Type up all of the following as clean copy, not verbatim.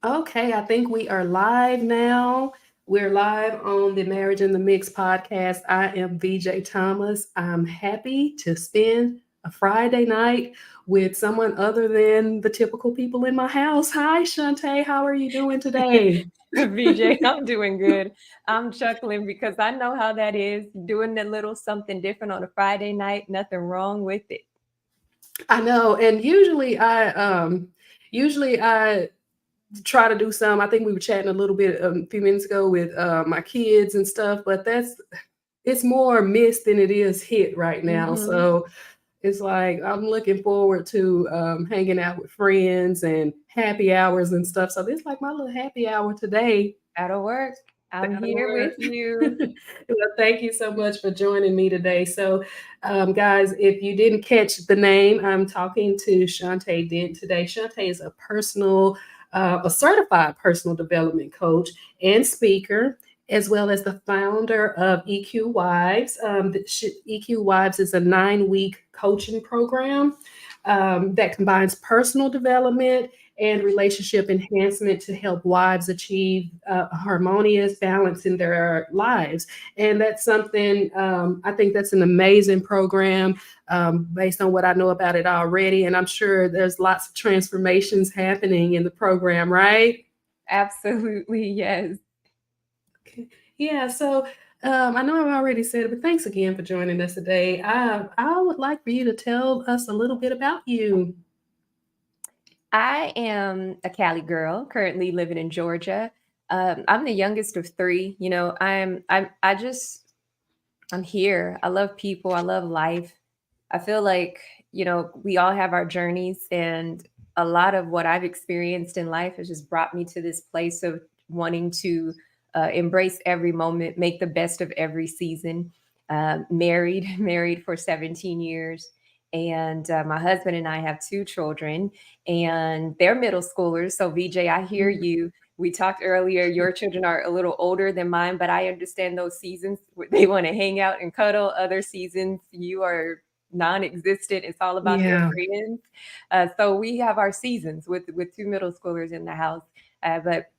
Okay, I think we are live now. We're live on the Marriage in the Mix podcast. I am VJ Thomas. I'm happy to spend a Friday night with someone other than the typical people in my house. Hi, Shantae. How are you doing today? VJ, I'm doing good. I'm chuckling because I know how that is. Doing a little something different on a Friday night, nothing wrong with it. I know, and usually I try to do some. I think we were chatting a little bit a few minutes ago with my kids and stuff, but it's more miss than it is hit right now. Hmm. So it's like I'm looking forward to hanging out with friends and happy hours and stuff. So this is like my little happy hour today. That'll work. I'm That'll here work. with you. Well, thank you so much for joining me today. So, guys, if you didn't catch the name, I'm talking to Shantae Dent today. Shantae is a certified personal development coach and speaker, as well as the founder of EQ Wives. EQ Wives is a 9-week coaching program that combines personal development and relationship enhancement to help wives achieve a harmonious balance in their lives. And that's something I think that's an amazing program based on what I know about it already. And I'm sure there's lots of transformations happening in the program, right? Absolutely, yes. Okay. Yeah, so I know I've already said it, but thanks again for joining us today. I would like for you to tell us a little bit about you. I am a Cali girl, currently living in Georgia. I'm the youngest of three. I'm here. I love people. I love life. I feel like, we all have our journeys, and a lot of what I've experienced in life has just brought me to this place of wanting to embrace every moment, make the best of every season. Married, married for 17 years. And my husband and I have two children, and they're middle schoolers. So, VJ, I hear you. We talked earlier, your children are a little older than mine, but I understand those seasons where they want to hang out and cuddle. Other seasons, you are non-existent. It's all about their Yeah. friends. So we have our seasons with two middle schoolers in the house. But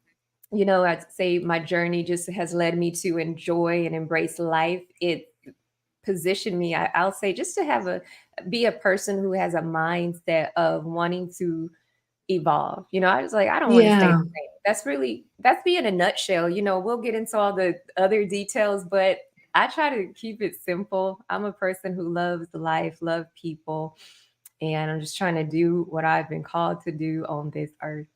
I'd say my journey just has led me to enjoy and embrace life. It positioned me, I'll say, just to be a person who has a mindset of wanting to evolve. I was like, I don't want to stay the Yeah. same. That's me in a nutshell. We'll get into all the other details, but I try to keep it simple. I'm a person who loves life, love people, and I'm just trying to do what I've been called to do on this earth.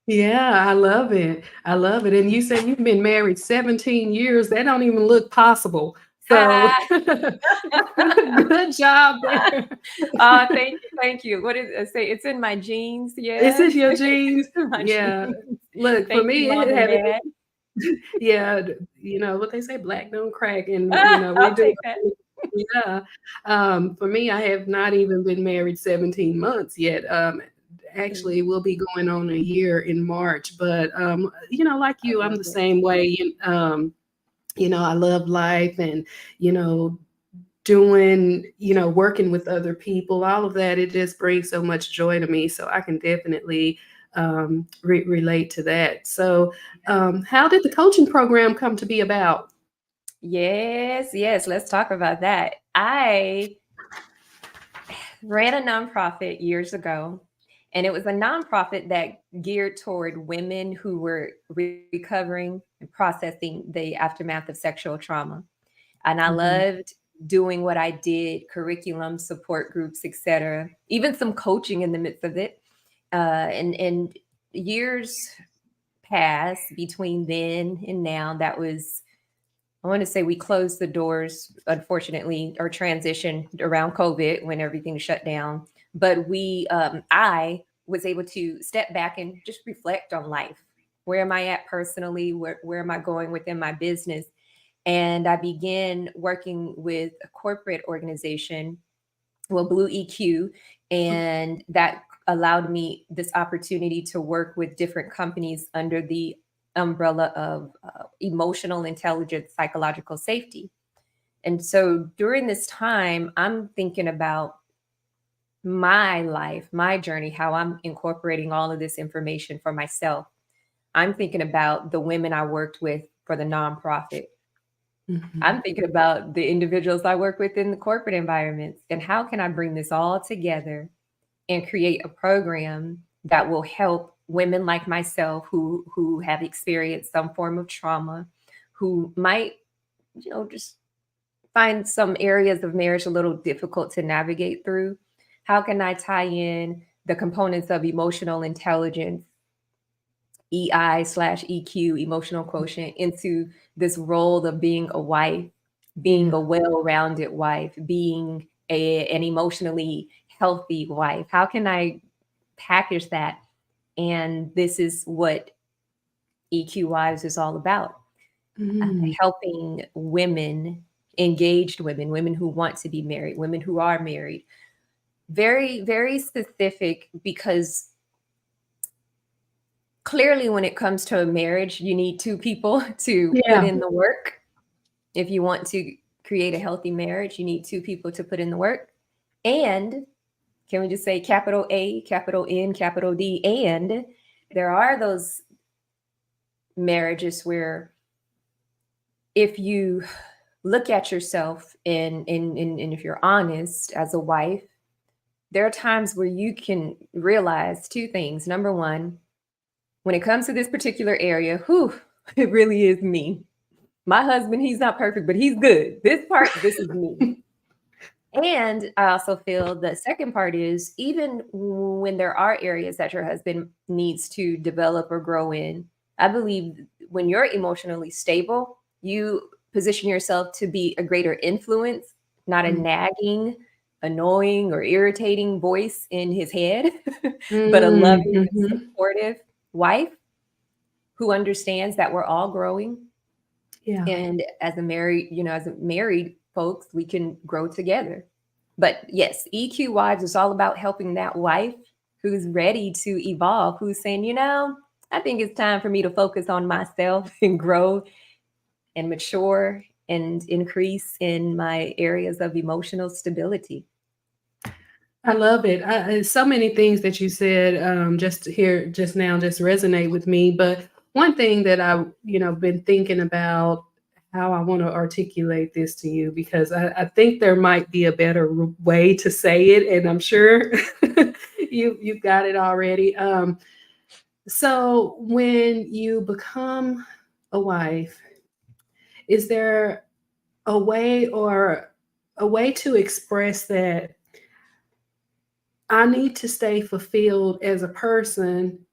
Yeah, I love it. I love it. And you said you've been married 17 years. That don't even look possible. So Ah, good job there. thank you, thank you. What did I say? It's in my genes. Is Yes, this your it's genes? in my Yeah. genes. Look, for Thank you, me, mom it and haven't dad. yeah, you know what they say, black don't crack, and we I'll do. take that. Yeah. For me, I have not even been married 17 months yet. Actually, we'll be going on a year in March. But like I you, I'm love the it. same way. I love life and you know doing working with other people, all of that. It just brings so much joy to me, so I can definitely relate to that. So how did the coaching program come to be about? Yes, yes. Let's talk about that. I ran a nonprofit years ago, and it was a nonprofit that geared toward women who were recovering and processing the aftermath of sexual trauma. And I Mhm. loved doing what I did, curriculum, support groups, etc. Even some coaching in the midst of it. And years passed between then and now. That was, I want to say, we closed the doors, unfortunately, or transitioned around COVID when everything shut down. But I was able to step back and just reflect on life. Where am I at personally? Where am I going within my business? And I began working with a corporate organization, well, Blue EQ, and that allowed me this opportunity to work with different companies under the umbrella of emotional intelligence, psychological safety. And so during this time, I'm thinking about my life, my journey, how I'm incorporating all of this information for myself. I'm thinking about the women I worked with for the nonprofit. I'm Mhm. thinking about the individuals I work with in the corporate environments, and how can I bring this all together and create a program that will help women like myself who have experienced some form of trauma, who might, just find some areas of marriage a little difficult to navigate through. How can I tie in the components of emotional intelligence, EI/EQ, emotional quotient, into this role of being a wife, being Yeah. a well-rounded wife, being an emotionally healthy wife? How can I package that? And this is what EQ Wives is all about, Mhm. helping women, engaged women, women who want to be married, women who are married. Very, very specific, because clearly when it comes to a marriage, you need two people to put Yeah. in the work. If you want to create a healthy marriage, you need two people to put in the work. And can we just say capital A, capital N, capital D? And there are those marriages where, if you look at yourself and if you're honest as a wife, there are times where you can realize two things. Number one, when it comes to this particular area, whew, it really is me. My husband, he's not perfect, but he's good. This part, this is me. And I also feel the second part is, even when there are areas that your husband needs to develop or grow in, I believe when you're emotionally stable, you position yourself to be a greater influence, not a nagging, annoying, or irritating voice in his head, but a Mm, loving and mhm. supportive wife who understands that we're all growing. Yeah. And as a married folks, we can grow together. But yes, EQ Wives is all about helping that wife who's ready to evolve, who's saying, I think it's time for me to focus on myself and grow and mature and increase in my areas of emotional stability. I love it. So many things that you said, just here, just now, just resonate with me. But one thing that been thinking about how I want to articulate this to you, because I think there might be a better way to say it, and I'm sure you've got it already. So when you become a wife, is there a way to express that I need to stay fulfilled as a person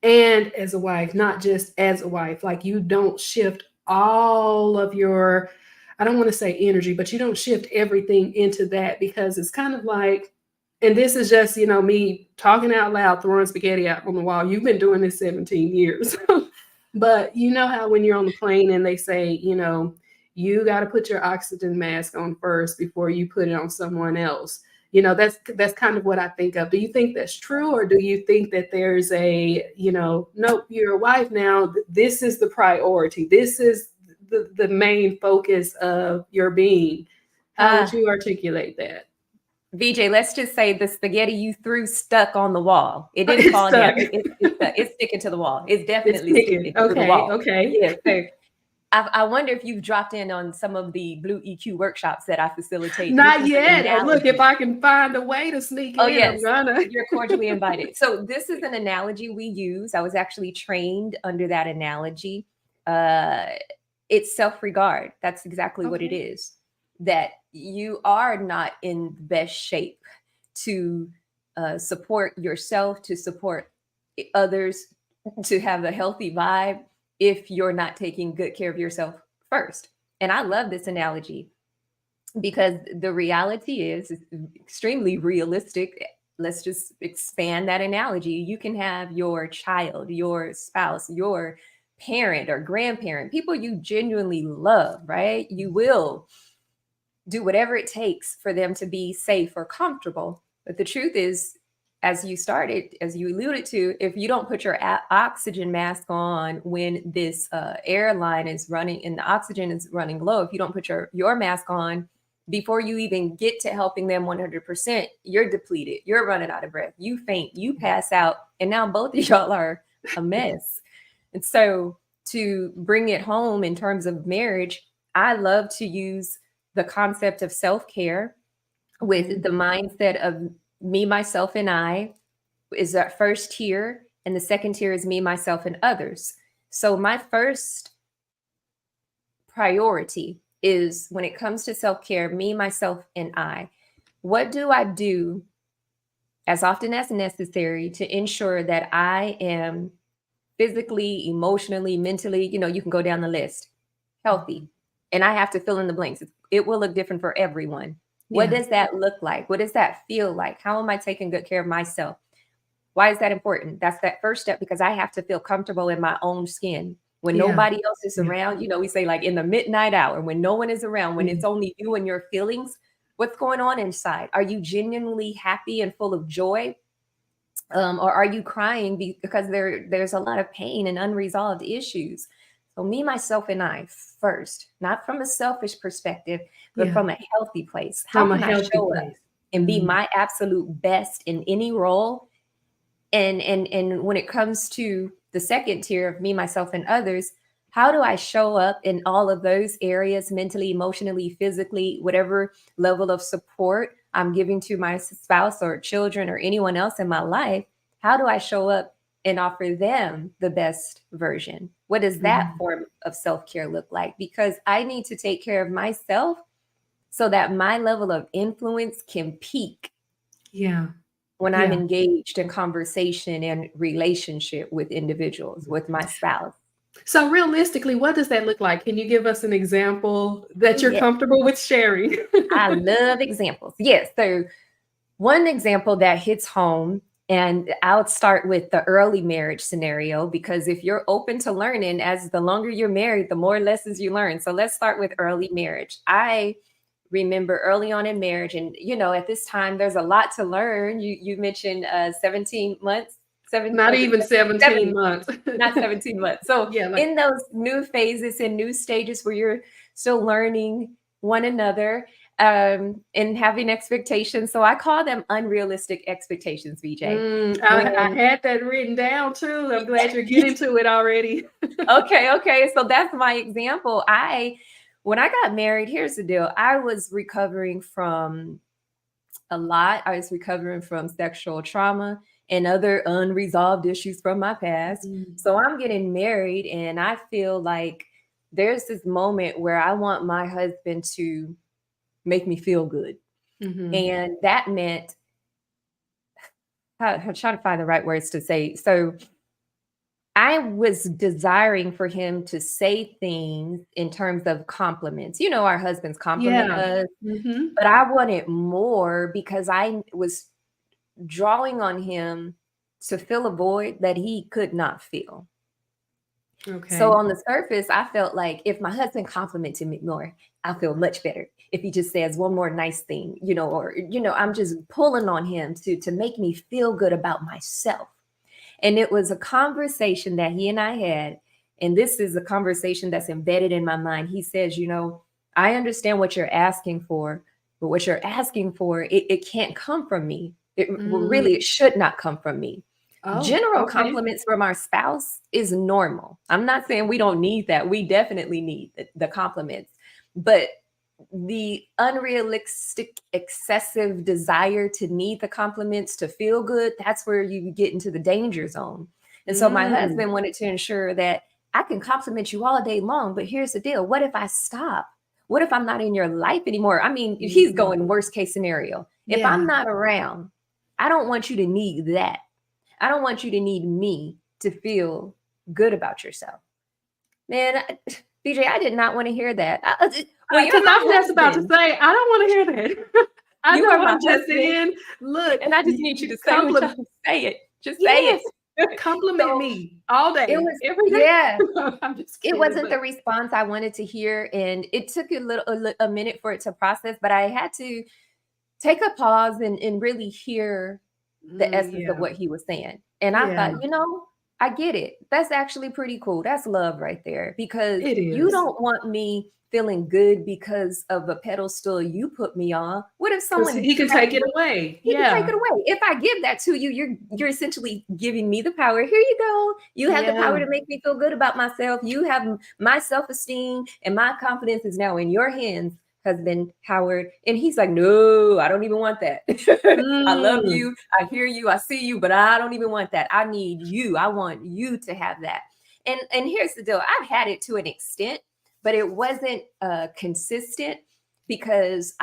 and as a wife, not just as a wife? Like, you don't shift all of your, I don't want to say energy, but you don't shift everything into that, because it's kind of like, and this is just, me talking out loud, throwing spaghetti out on the wall. You've been doing this 17 years. But you know how when you're on the plane and they say, you got to put your oxygen mask on first before you put it on someone else. That's kind of what I think of. Do you think that's true, or do you think that there's nope, you're a wife now, this is the priority, this is the main focus of your being? How would Uh, you articulate that? VJ, let's just say the spaghetti you threw stuck on the wall. It didn't It's fall down. stuck. It's stuck. It's sticking to the wall. It's It's definitely sticking. sticking to the Okay. wall. Okay. Yeah. So I wonder if you've dropped in on some of the Blue EQ workshops that I facilitate. This Not is an yet. Look, if analogy. I can find a way to sneak Oh, in, I'm yes. gonna. You're cordially invited. So this is an analogy we use. I was actually trained under that analogy. Uh, it's self-regard. That's exactly what it Okay. is. That you are not in the best shape to support yourself, to support others, to have a healthy vibe if you're not taking good care of yourself first. And I love this analogy because the reality is it's extremely realistic. Let's just expand that analogy. You can have your child, your spouse, your parent or grandparent, people you genuinely love, right? You will do whatever it takes for them to be safe or comfortable. But the truth is, as you alluded to, if you don't put your oxygen mask on when this airline is running and the oxygen is running low, if you don't put your mask on before you even get to helping them 100%, you're depleted, you're running out of breath, you faint, you pass out, and now both of y'all are a mess. And so to bring it home in terms of marriage, I love to use the concept of self-care with the mindset of me, myself, and I is that first tier, and the second tier is me, myself, and others. So my first priority is when it comes to self-care, me, myself, and I. What do I do as often as necessary to ensure that I am physically, emotionally, mentally, you can go down the list, healthy? And I have to fill in the blanks. It will look different for everyone. What Yeah. does that look like? What does that feel like? How am I taking good care of myself? Why is that important? That's that first step, because I have to feel comfortable in my own skin. When Yeah. nobody else is Yeah. around, we say like in the midnight hour, when no one is around, when it's only you and your feelings, what's going on inside? Are you genuinely happy and full of joy? Or are you crying because there's a lot of pain and unresolved issues? So me, myself, and I first, not from a selfish perspective, but Yeah. from a healthy place. How From a can I healthy show up place. and be my absolute best in any role? And when it comes to the second tier of me, myself, and others, how do I show up in all of those areas, mentally, emotionally, physically, whatever level of support I'm giving to my spouse or children or anyone else in my life? How do I show up and offer them the best version? What does that form of self-care look like? Because I need to take care of myself so that my level of influence can peak Yeah. when I'm Yeah. engaged in conversation and relationship with individuals, with my spouse. So realistically, what does that look like? Can you give us an example that you're Yes, comfortable with sharing? I love examples. Yes. So one example that hits home, and I'll start with the early marriage scenario, because if you're open to learning, as the longer you're married, the more lessons you learn. So let's start with early marriage. I remember early on in marriage, and at this time there's a lot to learn. You mentioned 17 months, Not was it even 17 70? months. Not 17 months. So Yeah, like in those new phases and new stages where you're still learning one another, and having expectations. So I call them unrealistic expectations, VJ. I When had that written down too. I'm glad you're getting to it already. okay. So that's my example. When I got married, here's the deal. I was recovering from a lot. I was recovering from sexual trauma and other unresolved issues from my past. So I'm getting married, and I feel like there's this moment where I want my husband to make me feel good. And that meant, I'm trying to find the right words to say. So I was desiring for him to say things in terms of compliments. Our husbands compliment Yeah. us, Mhm. but I wanted more because I was drawing on him to fill a void that he could not fill. So Okay. on the surface, I felt like if my husband complimented me more, I'll feel much better. If he just says one more nice thing, or I'm just pulling on him to make me feel good about myself. And it was a conversation that he and I had. And this is a conversation that's embedded in my mind. He says, I understand what you're asking for, but what you're asking for, it can't come from me. It should not come from me. Oh, General okay. compliments from our spouse is normal. I'm not saying we don't need that. We definitely need the compliments. But the unrealistic, excessive desire to need the compliments to feel good, that's where you get into the danger zone. And so my Mm. husband wanted to ensure that I can compliment you all day long, but here's the deal. What if I stop? What if I'm not in your life anymore? I mean, he's going worst case scenario. If Yeah. I'm not around, I don't want you to need that. I don't want you to need me to feel good about yourself. Man, BJ, I did not want to hear that. Well, Because you're I was my just about to husband. say, I don't want to hear that. I You are know my I'm just husband, in. Look, and I just need you to say what compliment. y'all say it. Just say Yes, it. compliment So me all it day, was, every day. yeah, I'm just it kidding, wasn't but the response I wanted to hear, and it took a minute for it to process. But I had to take a pause and really hear the essence of yeah, what he was saying. And I yeah. thought, I get it. That's actually pretty cool. That's love right there, because It you is. don't want me feeling good because of a pedestal you put me on. What if Because someone he can had take it the, away. he can take Yeah. it away. If I give that to you, you're essentially giving me the power. Here you go. You have the power Yeah. to make me feel good about myself. You have my self-esteem, and my confidence is now in your hands, husband Howard. And he's like, no, I don't even want that. I love Mm. you. I hear you. I see you, but I don't even want that. I need you. I want you to have that. And here's the deal. I've had it to an extent, but it wasn't consistent, because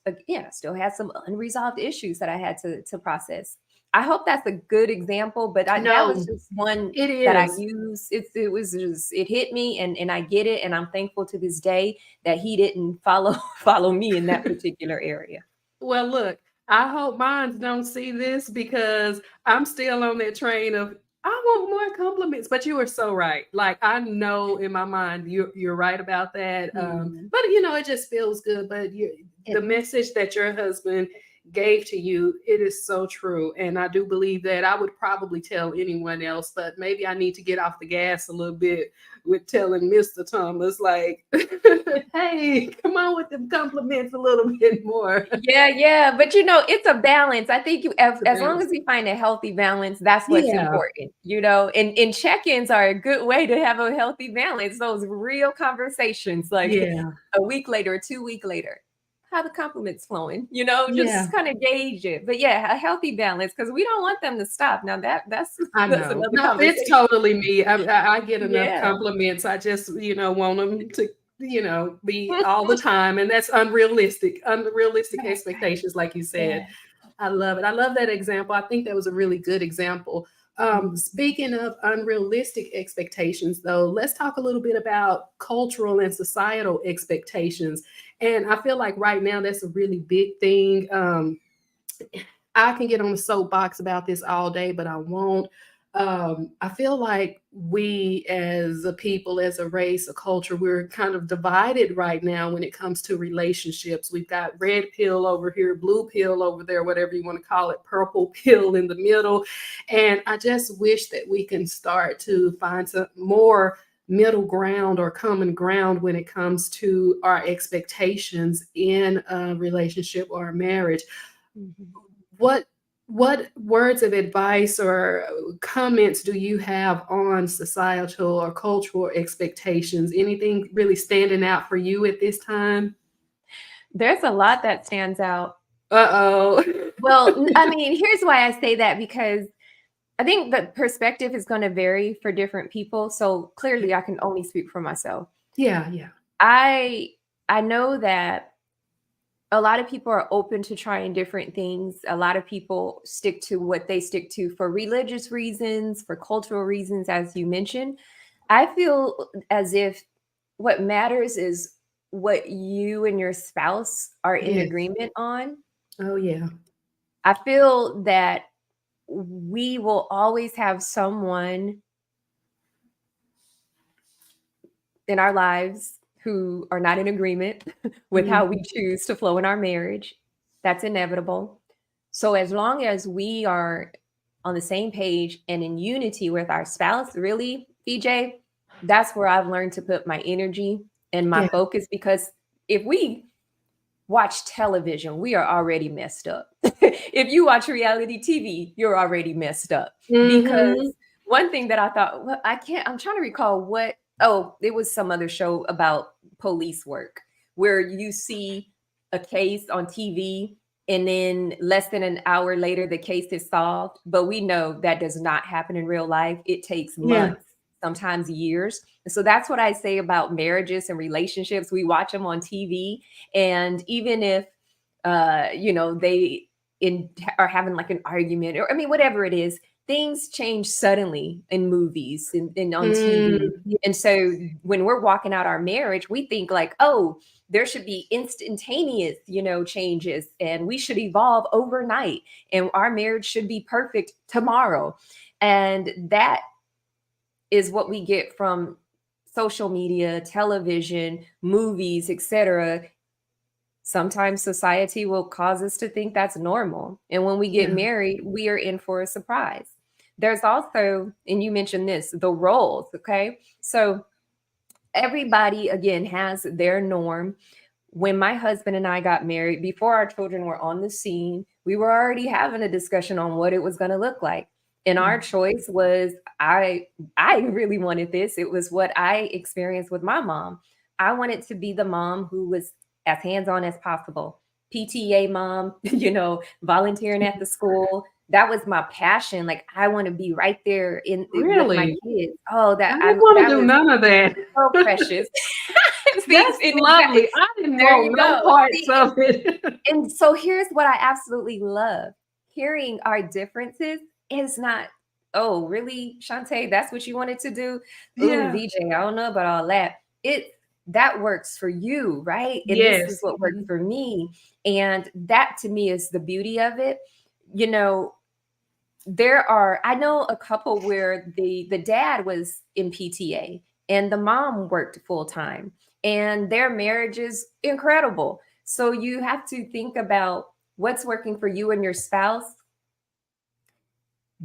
again, I still had some unresolved issues that I had to process. I hope that's a good example, but that was No, just one it that I is. use. It was just, it hit me, and I get it, and I'm thankful to this day that he didn't follow follow me in that particular area. Well, look, I hope mines don't see this because I'm still on that train of I want more compliments. But you are so right. Like I know in my mind you're right about that. Hmm. But it just feels good. But the It, message that your husband gave to you, it is so true. And I do believe that I would probably tell anyone else, but maybe I need to get off the gas a little bit with telling Mr. Thomas, like, hey, come on with the compliments a little bit more. yeah, yeah, but it's a balance. I think The as long balance. as we find a healthy balance, that's what's Yeah, important. And check-ins are a good way to have a healthy balance. Those real conversations, like yeah, a week later or 2 week later, how the compliments flowing. yeah. Just kind of gauge it. But yeah, a healthy balance, because we don't want them to stop. Now that's I that's know. another No, it's conversation. totally me. I get enough Yeah. compliments. I just, want them to, be all the time. And that's unrealistic, unrealistic Right, right. expectations, like you said. Yeah. I love it. I love that example. I think that was a really good example. Mhm. Speaking of unrealistic expectations, though, let's talk a little bit about cultural and societal expectations. And I feel like right now that's a really big thing. I can get on the soapbox about this all day, but I won't. I feel like we as a people, as a race, a culture, we're kind of divided right now when it comes to relationships. We've got red pill over here, blue pill over there, whatever you want to call it, purple pill in the middle. And I just wish that we can start to find some more middle ground or common ground when it comes to our expectations in a relationship or a marriage. Mhm. what what words of advice or comments do you have on societal or cultural expectations? Anything really standing out for you at this time? There's a lot that stands out. Uh-oh. Well, I mean, here's why I say that, because I think the perspective is going to vary for different people. So clearly, I can only speak for myself. Yeah, yeah. I I know that a lot of people are open to trying different things. A lot of people stick to what they stick to for religious reasons, for cultural reasons, as you mentioned. I feel as if what matters is what you and your spouse are in Yes. agreement on. Oh, yeah. I feel that we will always have someone in our lives who are not in agreement with how we Mhm. choose to flow in our marriage. That's inevitable. So, as long as we are on the same page and in unity with our spouse, really, PJ, that's where I've learned to put my energy and my Yeah. focus, because if we watch television, we are already messed up. If you watch reality TV, you're already messed up. Mhm. Because one thing that I thought, well, I'm trying to recall what, oh, it was some other show about police work where you see a case on TV, and then less than an hour later, the case is solved. But we know that does not happen in real life. It takes Yeah. months, sometimes years. So that's what I say about marriages and relationships. We watch them on TV, and even if they in are having like an argument, or I mean whatever it is, things change suddenly in movies and on Mm. TV. And so when we're walking out our marriage, we think like, oh, there should be instantaneous, changes, and we should evolve overnight, and our marriage should be perfect tomorrow. And that is what we get from social media, television, movies, etc. Sometimes society will cause us to think that's normal. And when we get Yeah. married, we are in for a surprise. There's also, and you mentioned this, the roles. Okay. So everybody, again, has their norm. When my husband and I got married, before our children were on the scene, we were already having a discussion on what it was going to look like. And our choice was, I really wanted this. It was what I experienced with my mom. I wanted to be the mom who was as hands-on as possible. PTA mom, volunteering at the school. That was my passion. Like, I want to be right there in with my Really? kids. Oh, I didn't want that to do was none of that. so precious. See, That's and lovely. I didn't there want you no go. parts See, of it. and so here's what I absolutely love. Hearing our differences is not, oh, really, Shantae, that's what you wanted to do? Ooh, Yeah. VJ, I don't know about all that. That works for you, right? And this is Yes. what works for me. And that to me is the beauty of it. You know, I know a couple where the dad was in PTA and the mom worked full time, and their marriage is incredible. So you have to think about what's working for you and your spouse.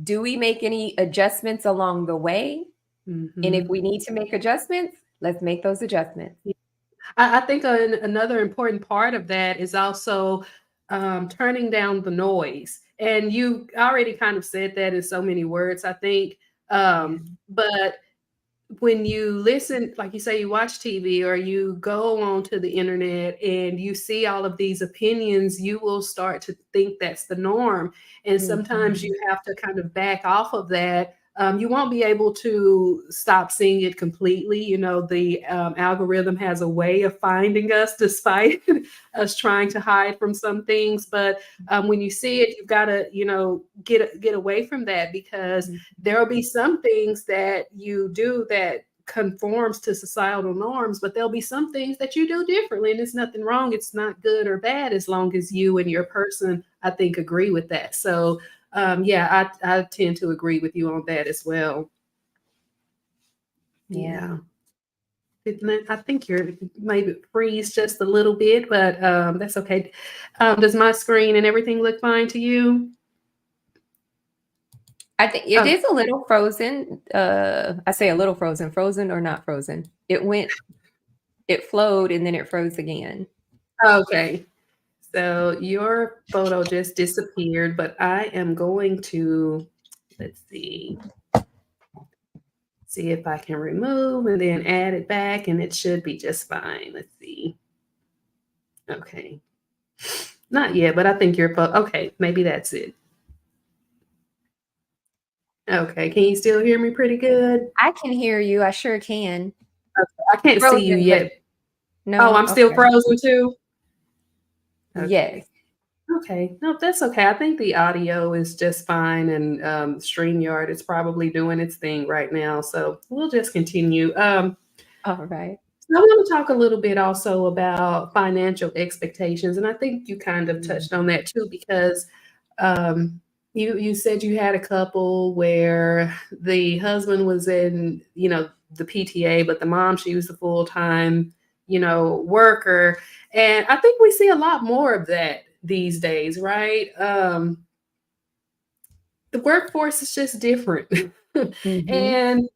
Do we make any adjustments along the way? And if Mhm. we need to make adjustments, let's make those adjustments. I think another important part of that is also turning down the noise. And you already kind of said that in so many words, I think. Yeah. But when you listen, like you say, you watch TV or you go onto the internet and you see all of these opinions, you will start to think that's the norm. And sometimes Mhm. you have to kind of back off of that. You won't be able to stop seeing it completely. You know, the algorithm has a way of finding us despite us trying to hide from some things. But when you see it, you've got to, get away from that, because Mhm. there will be some things that you do that conforms to societal norms, but there'll be some things that you do differently, and there's nothing wrong. It's not good or bad as long as you and your person, I think, agree with that. So yeah, I tend to agree with you on that as well. Yeah. Yeah. I think you're maybe freeze just a little bit, but that's okay. Does my screen and everything look fine to you? I think it Oh, is a little frozen. I say a little frozen, frozen or not frozen. It flowed and then it froze again. okay. So your photo just disappeared, but I am going to, let's see if I can remove and then add it back, and it should be just fine. Let's see. Okay. Not yet, but I think your photo, okay, maybe that's it. Okay. Can you still hear me pretty good? I can hear you. I sure can. I can't see you Frozen, but yet. Oh, no? I'm still Okay. frozen too? Okay. Yes. Okay. No, that's okay. I think the audio is just fine, and StreamYard is probably doing its thing right now. So we'll just continue. All right. So I want to talk a little bit also about financial expectations, and I think you kind of Mm. touched on that too, because um, you said you had a couple where the husband was in, the PTA, but the mom, she was the full time, worker, and I think we see a lot more of that these days, right? The workforce is just different, Mhm. and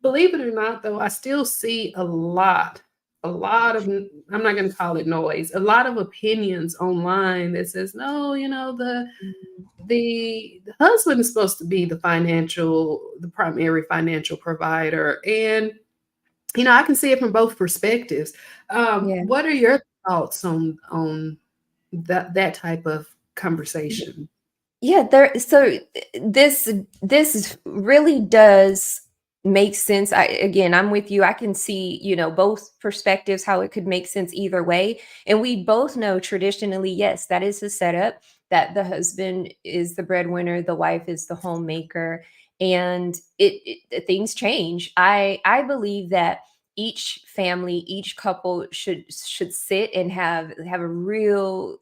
believe it or not, though, I still see a lot of, I'm not going to call it noise, a lot of opinions online that says, no, Mhm. the husband is supposed to be the primary financial provider. And, I can see it from both perspectives. Yeah. What are your thoughts on that type of conversation? Yeah, this really does make sense. I'm with you. I can see, both perspectives, how it could make sense either way. And we both know traditionally, yes, that is the setup, that the husband is the breadwinner, the wife is the homemaker, and things change. I believe that each family, each couple should sit and have a real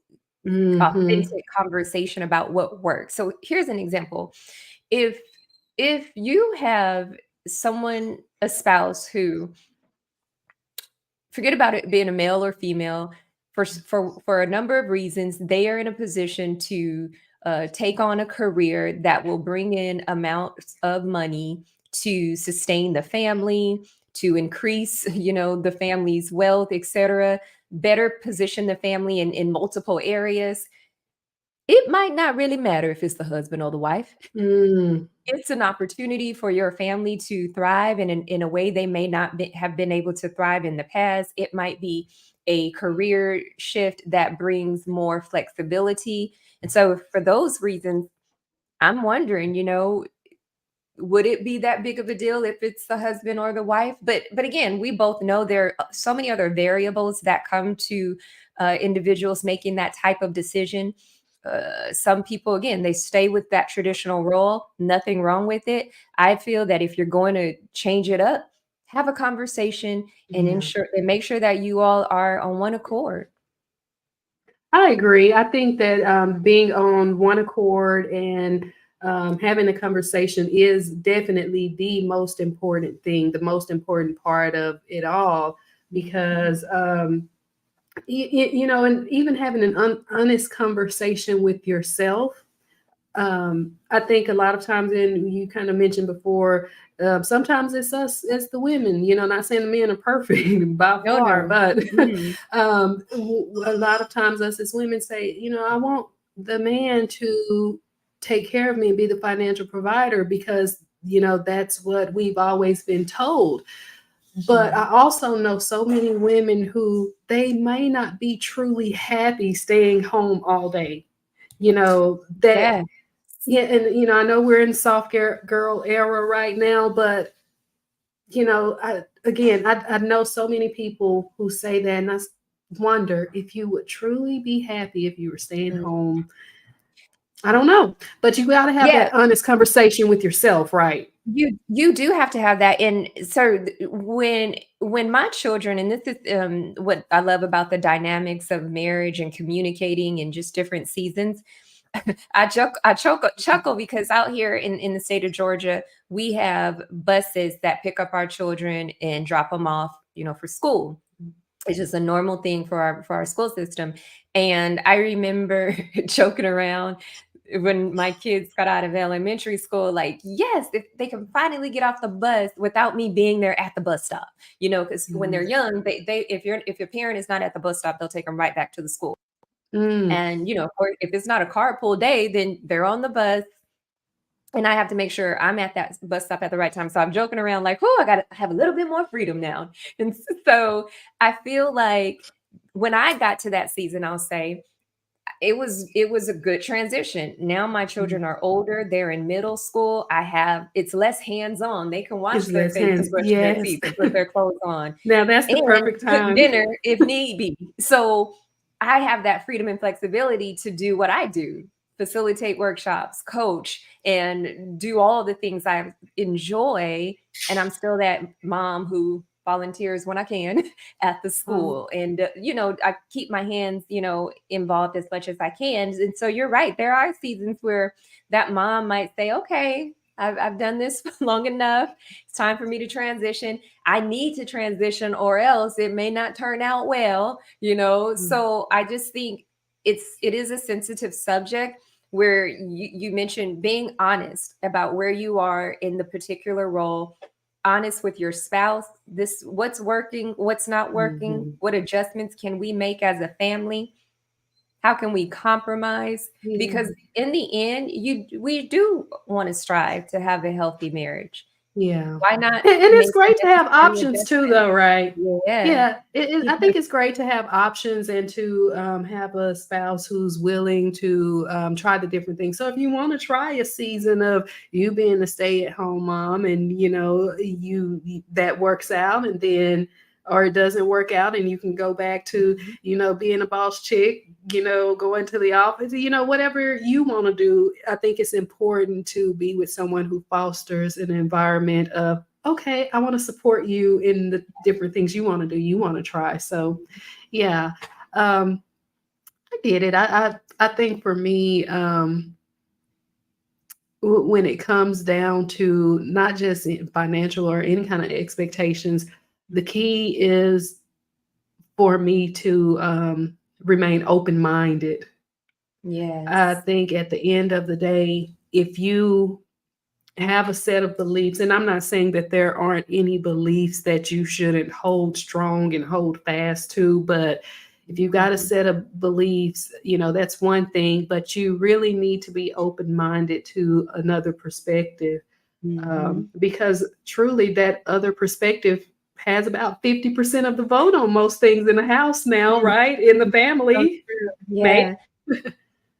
Hmm. authentic conversation about what works. So here's an example. If if you have a spouse who, forget about it being a male or female, for a number of reasons, they are in a position to take on a career that will bring in amounts of money to sustain the family, to increase, the family's wealth, etc., better position the family in multiple areas. It might not really matter if it's the husband or the wife. Mm, It's an opportunity for your family to thrive in a way they may not have been able to thrive in the past. It might be a career shift that brings more flexibility. And so, for those reasons, I'm wondering, would it be that big of a deal if it's the husband or the wife? But again, we both know there are so many other variables that come to individuals making that type of decision. Some people, again, they stay with that traditional role. Nothing wrong with it. I feel that if you're going to change it up, have a conversation and yeah. ensure and make sure that you all are on one accord. I agree. I think that being on one accord and having a conversation is definitely the most important thing, the most important part of it all, because and even having an honest conversation with yourself. I think a lot of times, and you kind of mentioned before, sometimes it's us as the women, not saying the men are perfect by No, far, no. but Mm-mm. a lot of times us as women say, I want the man to take care of me and be the financial provider because, that's what we've always been told. But I also know so many women who they may not be truly happy staying home all day. That Yeah. yeah, and I know we're in soft girl era right now, but I know so many people who say that, and wonder if you would truly be happy if you were staying Mm. home. I don't know, but you got to have Yeah. that honest conversation with yourself, right? You do have to have that, and so when my children, and this is what I love about the dynamics of marriage and communicating and just different seasons. I chuckle because out here in the state of Georgia, we have buses that pick up our children and drop them off, for school. It's just a normal thing for our school system. And I remember joking around when my kids got out of elementary school, like, yes, if they can finally get off the bus without me being there at the bus stop, because when they're Mm. young, they if your parent is not at the bus stop, they'll take them right back to the school. Mm. And or if it's not a carpool day, then they're on the bus, and I have to make sure I'm at that bus stop at the right time. So I'm joking around like, "Oh, I got to have a little bit more freedom now." And so I feel like when I got to that season, I'll say it was a good transition. Now my children are older, they're in middle school. It's less hands-on. They can wash It's their less face and hands. brush their Yes. teeth and put their clothes on Now that's the and perfect cook time. dinner if need be. So I have that freedom and flexibility to do what I do, facilitate workshops, coach, and do all the things I enjoy. And I'm still that mom who volunteers when I can at the Oh, school. And, I keep my hands, involved as much as I can. And so you're right. There are seasons where that mom might say, okay, I've done this long enough. It's time for me to transition. I need to transition or else it may not turn out well, mm, So I just think it is a sensitive subject where you mentioned being honest about where you are in the particular role, honest with your spouse, this what's working, what's not working, mhm. what adjustments can we make as a family? How can we compromise? Yeah. Because in the end, we do want to strive to have a healthy marriage. Yeah. Why not And it's make the great to have necessary options too, adjustments? though, right? Yeah. Yeah, I think it's great to have options and to have a spouse who's willing to try the different things. So if you want to try a season of you being a stay-at-home mom, and that works out, and then or it doesn't work out, and you can go back to Mhm. being a boss chick, going to the office, whatever you want to do. I think it's important to be with someone who fosters an environment of, okay, I want to support you in the different things you want to do, you want to try. So, yeah, um, I get it. I think for me, when it comes down to not just financial or any kind of expectations, the key is for me to remain open minded. I Yes. think at the end of the day, if you have a set of beliefs, and I'm not saying that there aren't any beliefs that you shouldn't hold strong and hold fast to, but if you got a Mhm. set of beliefs, that's one thing, but you really need to be open minded to another perspective, Mhm. because truly that other perspective has about 50% of the vote on most things in the house now, Mm. right? In the So family, true. mate. Yeah.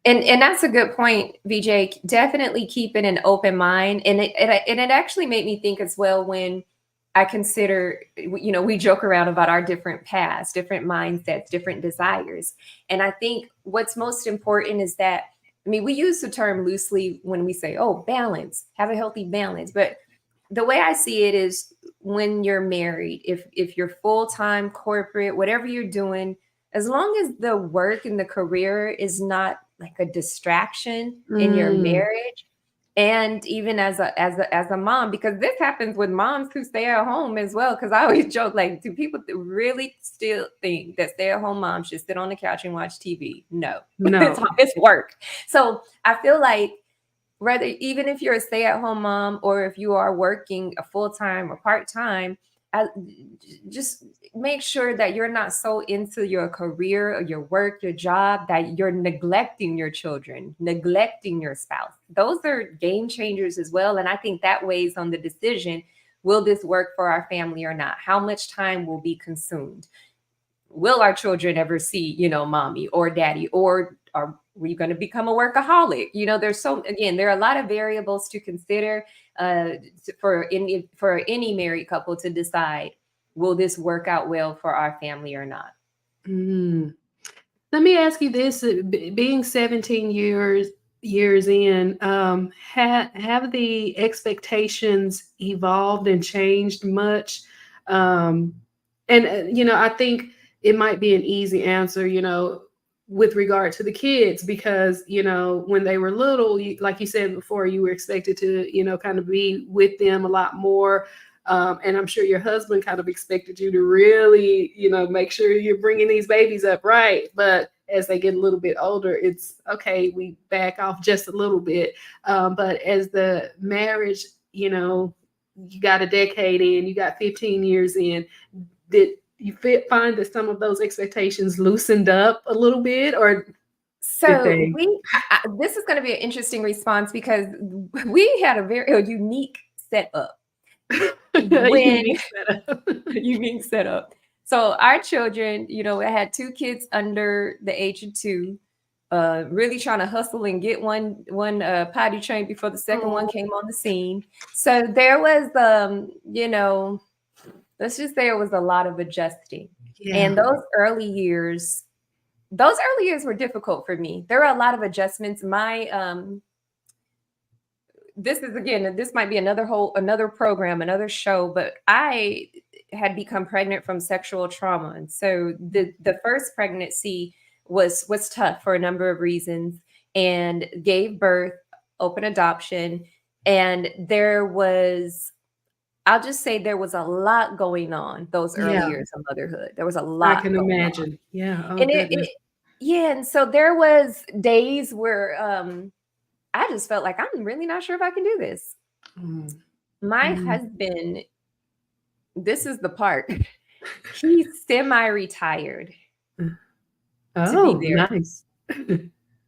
And that's a good point, VJ. Definitely keeping an open mind, and it actually made me think as well when I consider, we joke around about our different paths, different mindsets, different desires, and I think what's most important is that, I mean, we use the term loosely when we say, "Oh, balance, have a healthy balance," but the way I see it is when you're married, if you're full time corporate, whatever you're doing, as long as the work and the career is not like a distraction in your Mm, marriage, and even as a mom, because this happens with moms who stay at home as well. Because I always joke, like, do people really still think that stay at home moms should sit on the couch and watch TV? No, no. it's work. So I feel like, whether even if you're a stay-at-home mom or if you are working a full-time or part-time, uh, just make sure that you're not so into your career or your work, your job, that you're neglecting your children, neglecting your spouse. Those are game changers as well, and I think that weighs on the decision: will this work for our family or not? How much time will be consumed? Will our children ever see, mommy or daddy, or are we going to become a workaholic? There are a lot of variables to consider, for any married couple to decide, will this work out well for our family or not? Mm. Let me ask you this: being 17 years in, have the expectations evolved and changed much? Um, and I think it might be an easy answer, with regard to the kids, because when they were little, like you said before, you were expected to, kind of be with them a lot more. And I'm sure your husband kind of expected you to really, make sure you're bringing these babies up right. But as they get a little bit older, it's okay, we back off just a little bit. But as the marriage, you got a decade in, you got 15 years in, did you find that some of those expectations loosened up a little bit, or did So they? this is going to be an interesting response because we had a very unique setup when Unique setup. unique setup. So our children, I had two kids under the age of two, really trying to hustle and get one potty trained before the second one Oh, came on the scene. So there was, let's just say it was a lot of adjusting. yeah. And those early years were difficult for me. There were a lot of adjustments. This might be another program, another show, but I had become pregnant from sexual trauma. And so the first pregnancy was tough for a number of reasons, and gave birth, open adoption, and I'll just say there was a lot going on those early Yeah, years of motherhood. There was a I lot can going on. imagine. Yeah. Oh, And goodness. yeah, and so there was days where I just felt like, I'm really not sure if I can do this. Mm, My mm. husband, this is the part. He's semi-retired to be Oh, there. nice.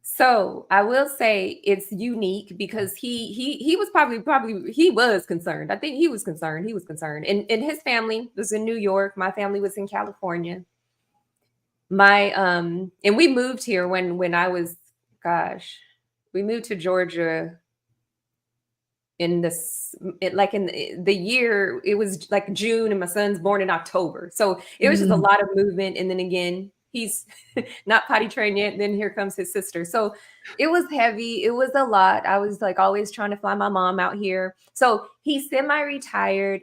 So I will say it's unique because he was probably he was concerned. I think he was concerned. He was concerned. And his family was in New York. My family was in California. And we moved here when I was, gosh, we moved to Georgia in the year, it was like June, and my son's born in October. So it was just a Mm, lot of movement. And then again, he's not potty trained yet. Then here comes his sister. So it was heavy. It was a lot. I was like always trying to fly my mom out here. So he's semi-retired,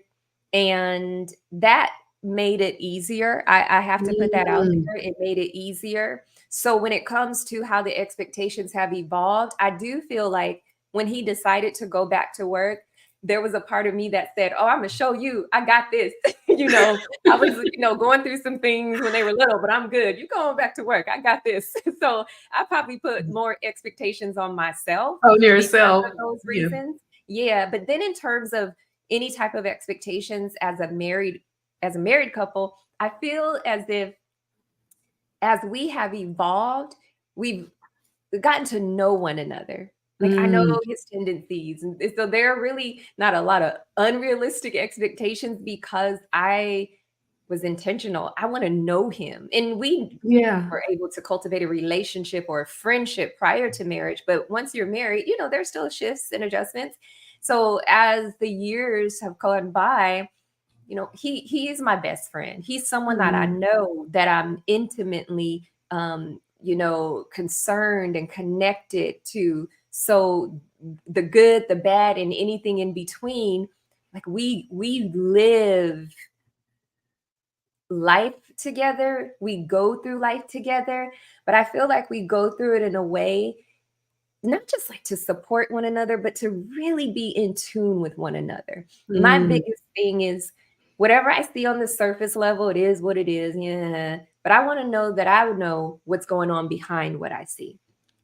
and that made it easier. I have to put that out mm. there. It made it easier. So when it comes to how the expectations have evolved, I do feel like when he decided to go back to work, there was a part of me that said, "Oh, I'm gonna show you, I got this." I was, going through some things when they were little, but I'm good. You going back to work? I got this. So I probably put more expectations on myself On because yourself. of those Yeah. reasons. Yeah, but then in terms of any type of expectations as a married couple, I feel as if as we have evolved, we've gotten to know one another. Like, I know Mm, his tendencies, and so there are really not a lot of unrealistic expectations because I was intentional. I wanna know him, and we yeah. were able to cultivate a relationship or a friendship prior to marriage, but once you're married, there's still shifts and adjustments. So, as the years have gone by, he is my best friend. He's someone that I Mm, know that I'm intimately concerned and connected to. So the good, the bad, and anything in between, like we live life together. We go through life together, but I feel like we go through it in a way not just like to support one another, but to really be in tune with one another. My mm, biggest thing is whatever I see on the surface level, it is what it is. Yeah. But I want to know that I would know what's going on behind what I see.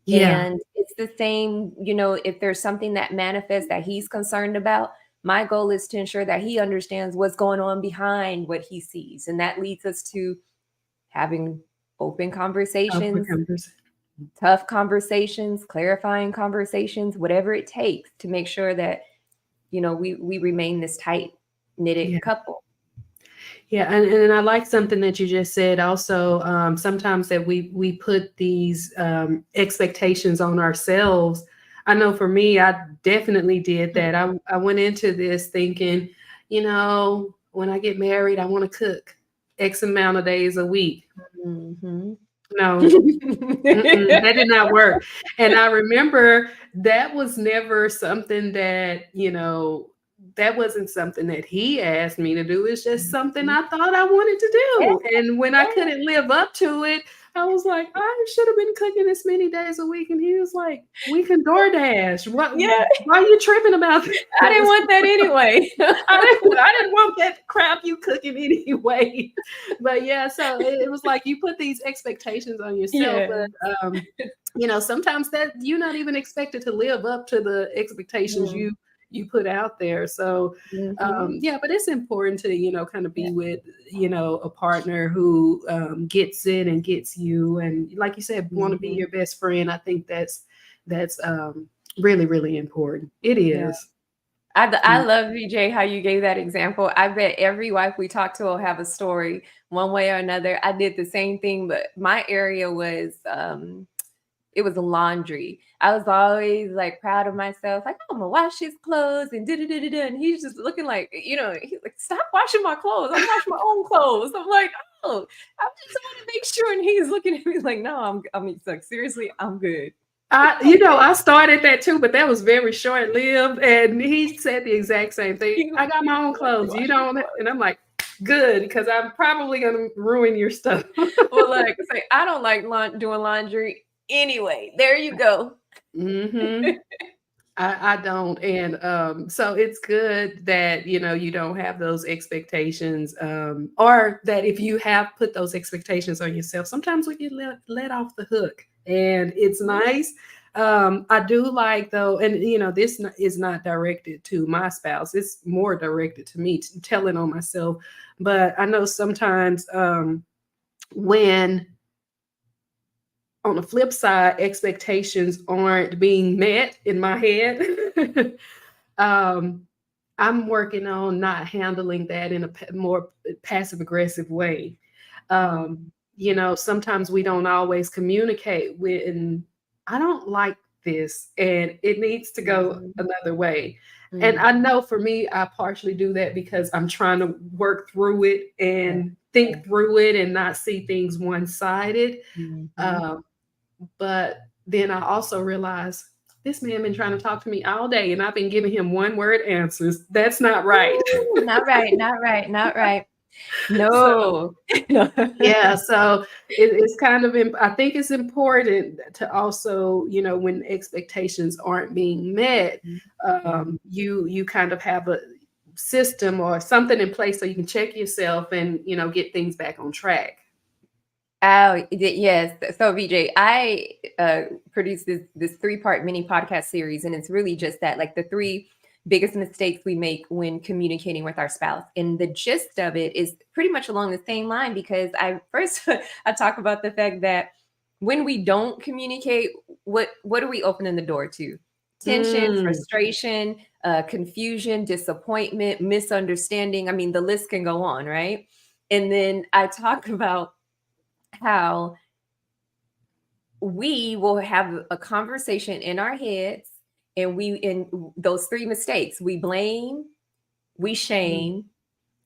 yeah. And it's the same, if there's something that manifests that he's concerned about, my goal is to ensure that he understands what's going on behind what he sees. And that leads us to having open Open conversations, conversation. tough conversations, clarifying conversations, whatever it takes to make sure that we remain this tight knitted Yeah. couple. Yeah, and I like something that you just said also. Sometimes that we put these expectations on ourselves. I know for me, I definitely did that. I went into this thinking, when I get married, I want to cook X amount of days a week. Mhm. No, that did not work. And I remember that was never something that wasn't something that he asked me to do. It's just something Mhm. I thought I wanted to Yeah, do. And when I yeah, couldn't live up to it, I was like, I should have been cooking this many days a week. And he was like, we can DoorDash. yeah. Why are you tripping about I didn't this? want that anyway. I didn't want that crap you cooking anyway. But yeah, so it was like you put these expectations on yourself, Yeah. but sometimes that you're not even expected to live up to the expectations Mm. you put out there. So Mhm. yeah, but it's important to kind of Yeah. be with a partner who gets it and gets you, and like you said, want to be Mhm. your best friend. I think that's really really important. It Yeah. is. I love, VJ, how you gave that example. I bet every wife we talk to will have a story one way or another. I did the same thing, but my area was it was laundry. I was always like proud of myself, like, "Oh, I'm gonna wash his clothes and da da da da da." And he's just looking like, he's like, "Stop washing my clothes. I'm washing my own clothes." I'm like, "Oh, I just want to make sure." And he's looking at me like, "No, I mean, it's like, seriously, I'm good." I started that too, but that was very short lived. And he said the exact same thing. He I got my own wants to clothes. You wash his don't, clothes. and I'm like, good, because I'm probably gonna ruin your stuff. Well, like, say, I don't like doing laundry anyway. There you go. hmm I don't, and so it's good that you don't have those expectations, or that if you have put those expectations on yourself, sometimes we get let off the hook, and it's nice. I do like though, and this is not directed to my spouse; it's more directed to me, telling on myself. But I know sometimes when on the flip side, expectations aren't being met in my head. um, I'm working on not handling that in a more passive aggressive way. Um, Mhm. Sometimes we don't always communicate with, and I don't like this, and it needs to go Mhm. another way. And I Mhm. know for me, I partially do that because I'm trying to work through it Yeah. and Yeah. think through it and not see things one sided. Mhm. Um, but then I also realized this man been trying to talk to me all day and I've been giving him one word answers. That's not right. Ooh, not right, not right, not right. So No. No. yeah, so it's kind of I think it's important to also, when expectations aren't being met, Mhm. you kind of have a system or something in place so you can check yourself and get things back on track. Oh, yes. So, VJ, I produced this three-part mini podcast series, and it's really just that, like the three biggest mistakes we make when communicating with our spouse. And the gist of it is pretty much along the same line because I first I talk about the fact that when we don't communicate, what are we opening the door to? Tension, Mm, frustration, confusion, disappointment, misunderstanding. I mean, the list can go on, right? And then I talk about how we will have a conversation in our heads, and we in those three mistakes, we blame, we mm, shame,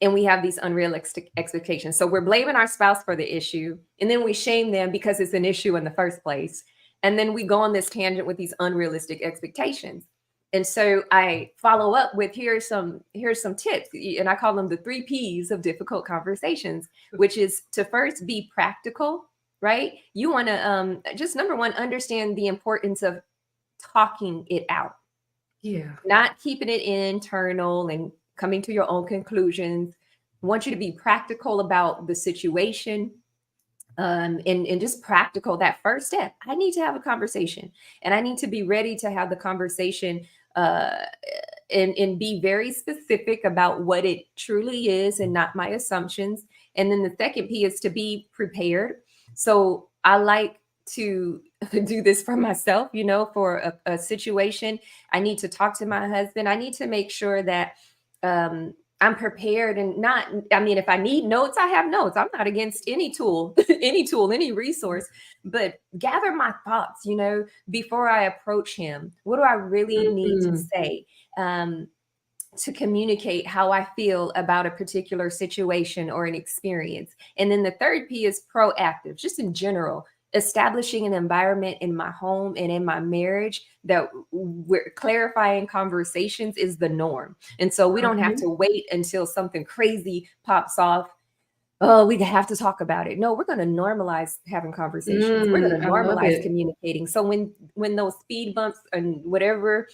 and we have these unrealistic expectations. So we're blaming our spouse for the issue, and then we shame them because it's an issue in the first place, and then we go on this tangent with these unrealistic expectations. And so I follow up with here's some tips, and I call them the 3 P's of difficult conversations, which is to first be practical, right? You want to just number one, understand the importance of talking it out, yeah. not keeping it internal and coming to your own conclusions. I want you to be practical about the situation, and just practical. That first step, I need to have a conversation, and I need to be ready to have the conversation, uh, and be very specific about what it truly is and not my assumptions. And then the second P is to be prepared. So I like to do this for myself, for a situation. I need to talk to my husband. I need to make sure that um, I'm prepared and not, I mean, if I need notes, I have notes. I'm not against any tool, any tool, any resource, but gather my thoughts, before I approach him. What do I really need to Mm, say? Um, to communicate how I feel about a particular situation or an experience. And then the third P is proactive, just in general, establishing an environment in my home and in my marriage that we're clarifying conversations is the norm. And so we don't have okay. to wait until something crazy pops off. Oh, we have to talk about it. No, we're going to normalize having conversations. We're going to I love normalize it. communicating. So when those speed bumps and whatever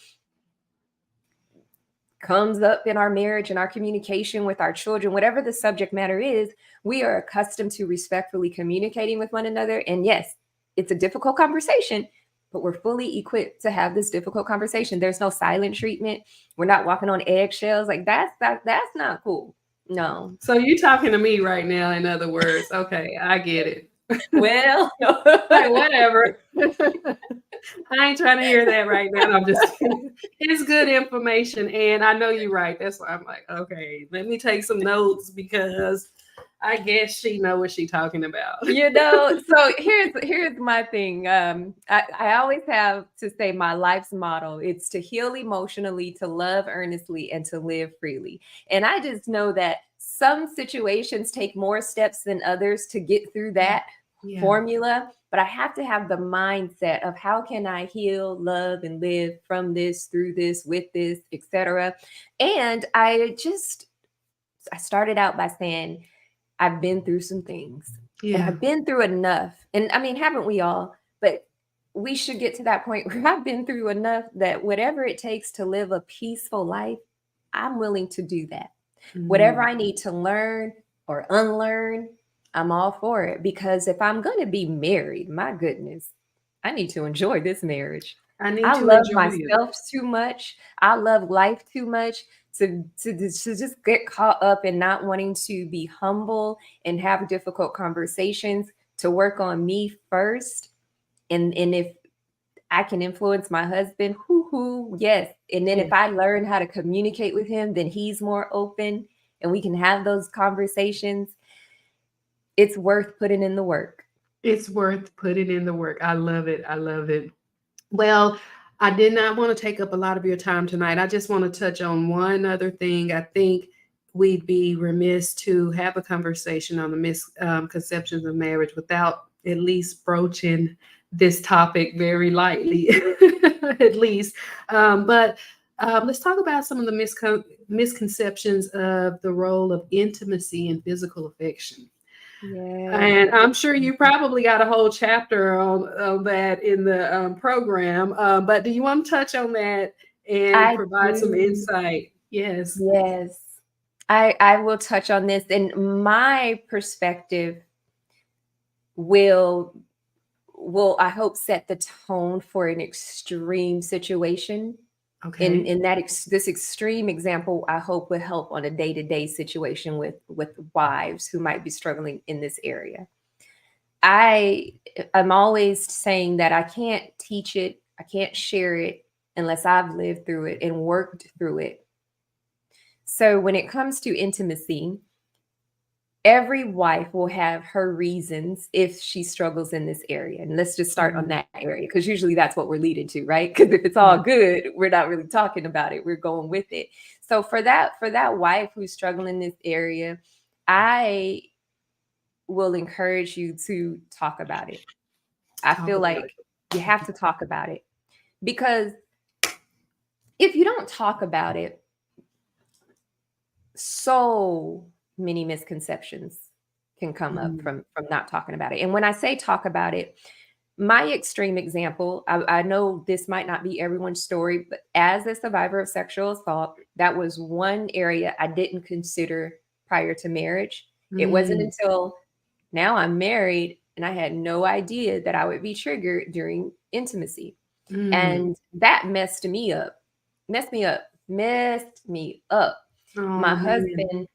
comes up in our marriage and our communication with our children, whatever the subject matter is, we are accustomed to respectfully communicating with one another. And yes, it's a difficult conversation, but we're fully equipped to have this difficult conversation. There's no silent treatment. We're not walking on eggshells. Like that's not cool. No. So you talking to me right now, in other words. Okay, I get it. Well, Like, whatever. I ain't trying to hear that right now. I'm just kidding. It's good information, and I know you're right. That's why I'm like, okay, let me take some notes because I guess she know what she talking about. so here's my thing. I always have to say my life's motto, it's to heal emotionally, to love earnestly, and to live freely. And I just know that some situations take more steps than others to get through that Yeah, formula, but I have to have the mindset of how can I heal, love, and live from this, through this, with this, etc. And I started out by saying I've been through some things, and yeah, I've been through enough. And I mean, haven't we all? But we should get to that point where I've been through enough that whatever it takes to live a peaceful life, I'm willing to do that. Whatever mm. I need to learn or unlearn, I'm all for it. Because if I'm going to be married, my goodness, I need to enjoy this marriage. I need I to love enjoy it. myself too much. I love life too much to just get caught up in not wanting to be humble and have difficult conversations, to work on me first. And if I can influence my husband, hoo, yes. And then Yeah. if I learn how to communicate with him, then he's more open and we can have those conversations. It's worth putting in the work. It's worth putting in the work. I love it. I love it. Well, I did not want to take up a lot of your time tonight. I just want to touch on one other thing. I think we'd be remiss to have a conversation on the misconceptions of marriage without at least broaching this topic very lightly, at least. But Let's talk about some of the misconceptions of the role of intimacy and physical affection. Yes. And I'm sure you probably got a whole chapter on that in the program. But do you want to touch on that and I provide some do. insight? Yes. Yes. I will touch on this, and my perspective will I hope set the tone for an extreme situation. Okay. In that this extreme example, I hope will help on a day-to-day situation with wives who might be struggling in this area. I I'm always saying that I can't teach it, I can't share it unless I've lived through it and worked through it. So when it comes to intimacy, every wife will have her reasons if she struggles in this area. And let's just start on Mhm. that area because usually that's what we're leading to, right? Because if it's all Yeah. good, we're not really talking about it. We're going with it. So for that wife who's struggling in this area, I will encourage you to talk about it. I Talk feel about like you have it. to talk about it because if you don't talk about it, so many misconceptions can come up Mm. from not talking about it. And when I say talk about it, my extreme example, I know this might not be everyone's story, but as a survivor of sexual assault, that was one area I didn't consider prior to marriage. It wasn't Mm. until now I'm married and I had no idea that I would be triggered during intimacy. Mm. And that messed me up, messed me up, messed me up. My Oh man. husband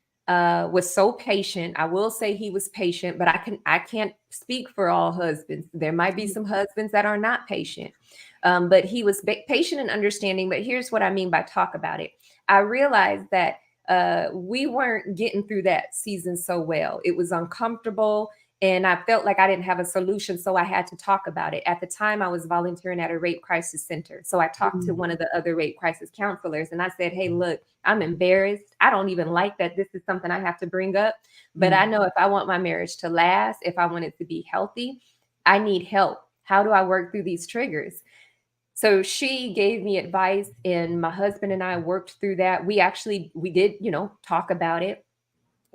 was so patient. I will say he was patient, but I can't speak for all husbands. There might be some husbands that are not patient, but he was patient and understanding. But here's what I mean by talk about it. I realized that we weren't getting through that season so well. It was uncomfortable. And I felt like I didn't have a solution, so I had to talk about it. At the time, I was volunteering at a rape crisis center. So I talked to Mm. one of the other rape crisis counselors and I said, hey, look, I'm embarrassed. I don't even like that this is something I have to bring up. But I Mm. know if I want my marriage to last, if I want it to be healthy, I need help. How do I work through these triggers? So she gave me advice and my husband and I worked through that. We did, talk about it.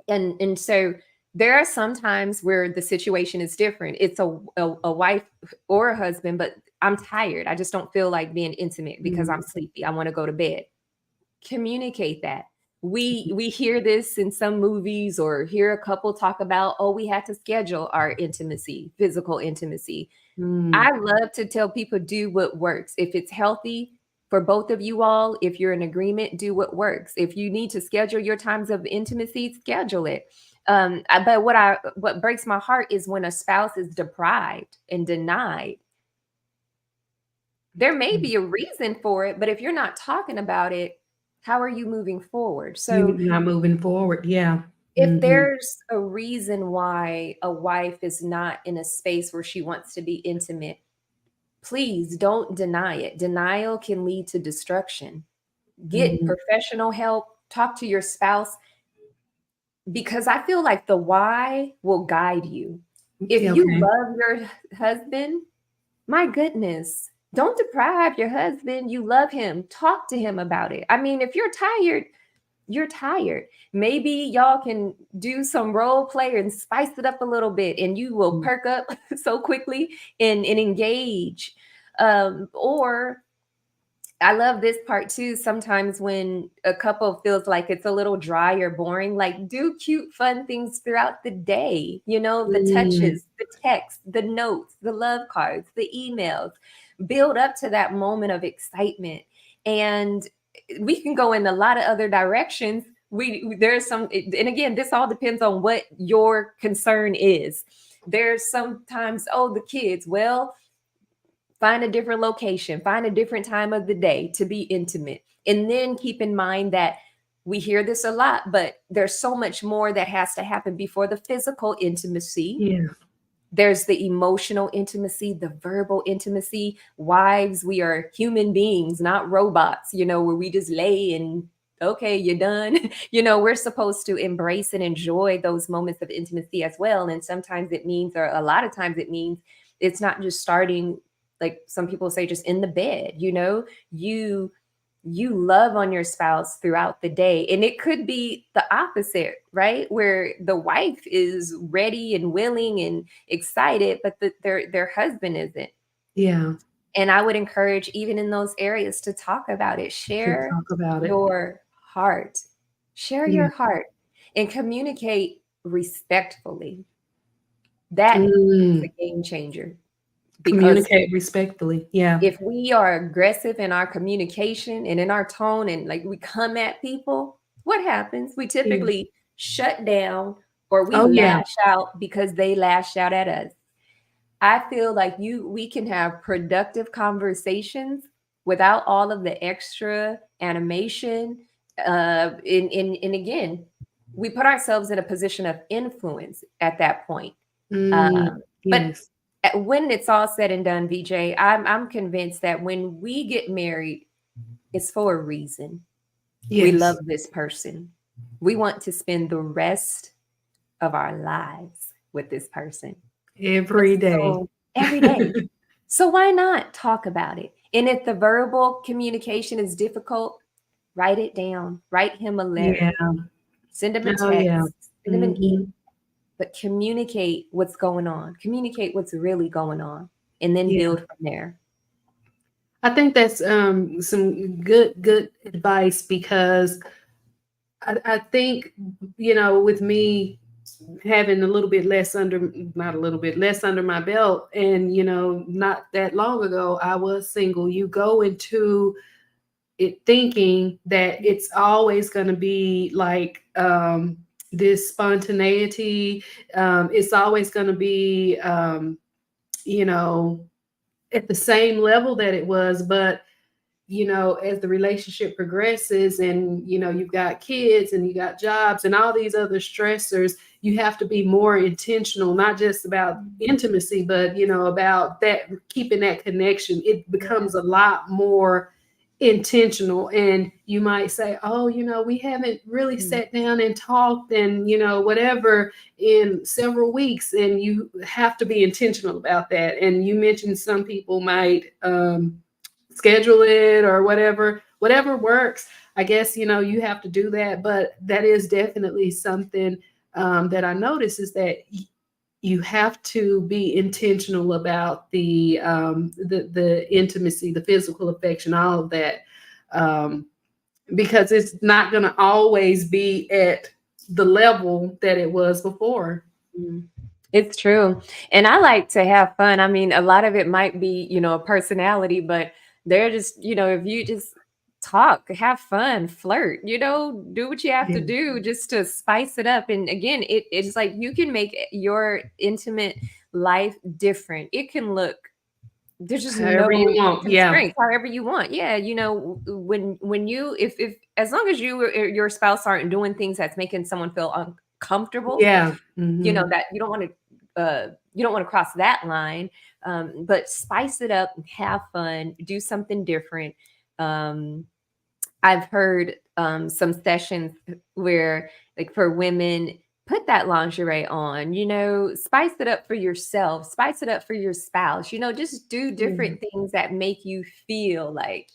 And so there are some times where the situation is different. It's a wife or a husband, but I'm tired. I just don't feel like being intimate because Mm. I'm sleepy. I want to go to bed. Communicate that. We hear this in some movies or hear a couple talk about, oh, we had to schedule our intimacy, physical intimacy. Mm. I love to tell people do what works. If it's healthy for both of you all, if you're in agreement, do what works. If you need to schedule your times of intimacy, schedule it. But what breaks my heart is when a spouse is deprived and denied. There may Mm. be a reason for it, but if you're not talking about it, how are you moving forward? You're So not moving forward. Yeah. if Hmm. there's a reason why a wife is not in a space where she wants to be intimate, please don't deny it. Denial can lead to destruction. Get Hmm. professional help, talk to your spouse, because I feel like the why will guide you. If Yeah, you okay. love your husband, my goodness, don't deprive your husband. You love him. Talk to him about it. I mean, if you're tired, you're tired. Maybe y'all can do some role play and spice it up a little bit, and you will Mm. perk up so quickly and engage. Or I love this part too. Sometimes when a couple feels like it's a little dry or boring, like do cute, fun things throughout the day. You know, the Mm. touches, the texts, the notes, the love cards, the emails. Build up to that moment of excitement. And we can go in a lot of other directions. There's some, and again, this all depends on what your concern is. There's sometimes, oh, the kids. Well, find a different location, find a different time of the day to be intimate. And then keep in mind that we hear this a lot, but there's so much more that has to happen before the physical intimacy. Yeah. There's the emotional intimacy, the verbal intimacy. Wives, we are human beings, not robots, where we just lay and okay, you're done. We're supposed to embrace and enjoy those moments of intimacy as well. And sometimes it means, or a lot of times it means, it's not just starting like some people say, just in the bed, you you love on your spouse throughout the day. And it could be the opposite, right? Where the wife is ready and willing and excited, but their husband isn't. Yeah. And I would encourage, even in those areas, to talk about it. To Share talk about it. your heart. Share Yeah. your heart and communicate respectfully. That is Mm. a game changer, because Communicate respectfully. Yeah. if we are aggressive in our communication and in our tone, and like we come at people, what happens? We Yeah. typically shut down, or we Oh yeah. lash out because they lash out at us. I feel like we can have productive conversations without all of the extra animation. And again, we put ourselves in a position of influence at that point. Mm. But Yes. when it's all said and done, VJ, I'm convinced that when we get married, it's for a reason. We love Yes. this person. We want to spend the rest of our lives with this person. Every day. So every day. So why not talk about it? And if the verbal communication is difficult, write it down. Write him a Yeah. letter. Send him a Oh yeah. text. Send him an email. Hmm. But communicate what's going on. Communicate what's really going on, and then Yeah. build from there. I think that's some good advice, because I think, with me having a little bit less under, not a little bit less under my belt, and not that long ago I was single. You go into it thinking that it's always going to be like, this spontaneity. It's always going to be, you know at the same level that it was. But as the relationship progresses, and you've got kids and you got jobs and all these other stressors, you have to be more intentional, not just about intimacy, but about that, keeping that connection. It Yeah. becomes a lot more intentional. And you might say, oh, we haven't really Mm, sat down and talked, and whatever, in several weeks. And you have to be intentional about that. And you mentioned some people might schedule it, or whatever works. I guess you have to do that. But that is definitely something that I notice, is that you have to be intentional about the intimacy, the physical affection, all of that, um, because it's not going to always be at the level that it was before. mm. It's true. And I like to have fun. I mean, a lot of it might be, a personality, but they're just, if you just talk, have fun, flirt, do what you have Yeah. to do just to spice it up. And again, it's like you can make your intimate life different. It can look, there's just However you no want. Yeah. constraints, however you want. Yeah, when you, if as long as you or your spouse aren't doing things that's making someone feel uncomfortable, Yeah. Hmm. that you don't want to cross that line. But spice it up and have fun, do something different. um, I've heard some sessions where, like, for women, put that lingerie on, spice it up for yourself, spice it up for your spouse, just do Yeah. different things that make you feel like,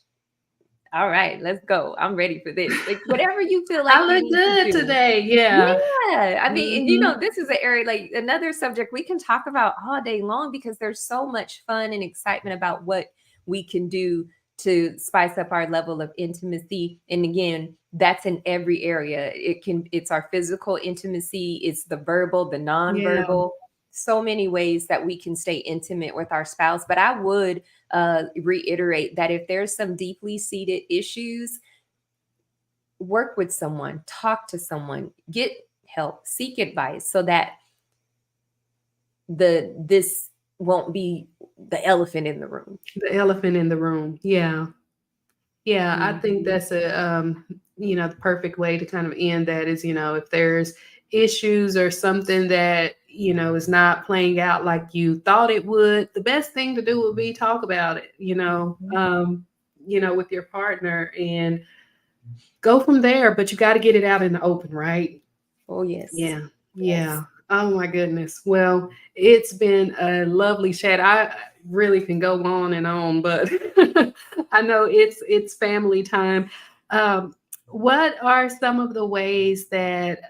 all right, let's go, I'm ready for this, like whatever you feel like I you look need to good do. today. Yeah. Yeah, I mean, and Hmm. this is an area, like another subject we can talk about all day long, because there's so much fun and excitement about what we can do to spice up our level of intimacy. And again, that's in every area. It's our physical intimacy, it's the verbal, the Yeah. nonverbal, so many ways that we can stay intimate with our spouse. But I would reiterate that if there's some deeply seated issues, work with someone, talk to someone, get help, seek advice, so that this won't be the elephant in the room. The elephant in the room. Yeah. Yeah, I think Mhm. that's the perfect way to kind of end that is, if there's issues or something that, is not playing out like you thought it would, the best thing to do would be talk about it, with your partner, and go from there. But you got to get it out in the open, right? Oh yes. Yeah. Yes. Yeah. Oh my goodness. Well, it's been a lovely chat. really can go on and on, but I know it's family time. Um, what are some of the ways that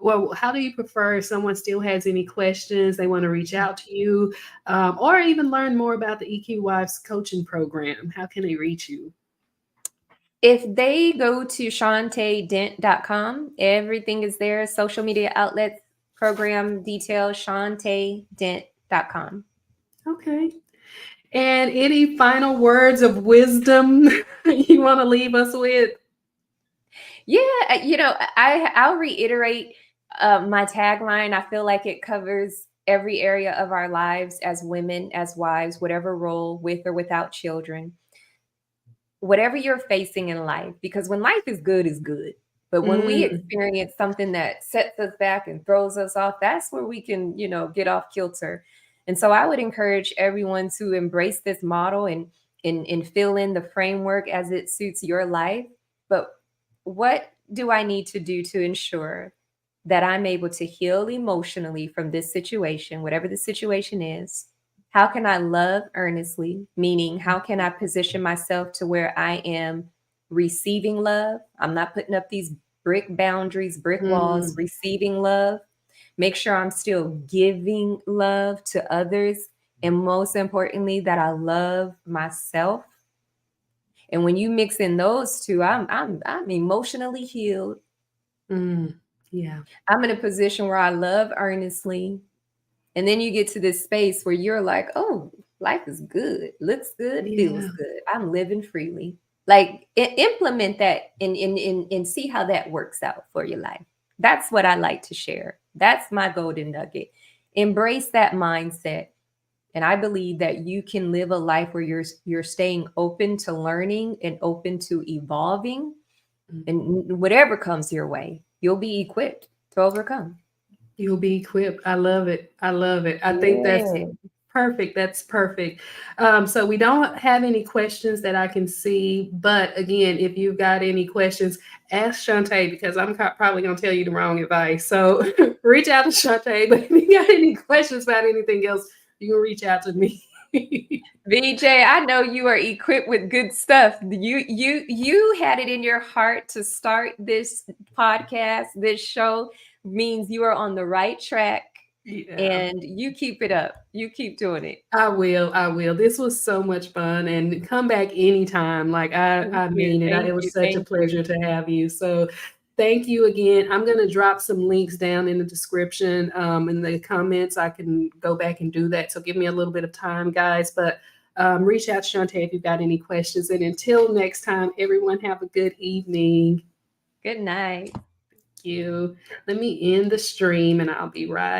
well, how do you prefer if someone still has any questions, they want to reach out to you, or even learn more about the EQ Wives coaching program? How can they reach you? If they go to ShantaeDent.com, everything is there. Social media outlets, program details, ShantaeDent.com. Okay. And any final words of wisdom you want to leave us with? Yeah, I'll reiterate my tagline. I feel like it covers every area of our lives as women, as wives, whatever role, with or without children, whatever you're facing in life, because when life is good, is good. But when we Mm, experience something that sets us back and throws us off, that's where we can, get off kilter. And so I would encourage everyone to embrace this model and fill in the framework as it suits your life. But what do I need to do to ensure that I'm able to heal emotionally from this situation, whatever the situation is? How can I love earnestly? Meaning, how can I position myself to where I am receiving love? I'm not putting up these brick boundaries, brick walls, mm, receiving love. Make sure I'm still giving love to others. And most importantly, that I love myself. And when you mix in those two, I'm emotionally healed. mm. Yeah. I'm in a position where I love earnestly. And then you get to this space where you're like, oh, life is good, looks good, feels Yeah. good. I'm living freely. Like implement that and see how that works out for your life. That's what I like to share. That's my golden nugget. Embrace that mindset. And I believe that you can live a life where you're staying open to learning and open to evolving. Mm. And whatever comes your way, you'll be equipped to overcome. You'll be equipped. I love it. I love it. I think that's Yeah. perfect. That's perfect. So we don't have any questions that I can see, but again, if you've got any questions, ask Shantae because I'm probably going to tell you the wrong advice. So reach out to Shantae. But if you got any questions about anything else, you can reach out to me. VJ, I know you are equipped with good stuff. You had it in your heart to start this podcast. This show means you are on the right track, Yeah. and you keep it up. You keep doing it. I will. I will. This was so much fun, and come back anytime. Like Thank I you. mean it. Thank It you. was such a Thank you. pleasure to have you. So, thank you again. I'm going to drop some links down in the description, in the comments. I can go back and do that. So, give me a little bit of time, guys. But reach out to Shantae if you've got any questions. And until next time, everyone have a good evening. Good night. Thank you. Let me end the stream, and I'll be right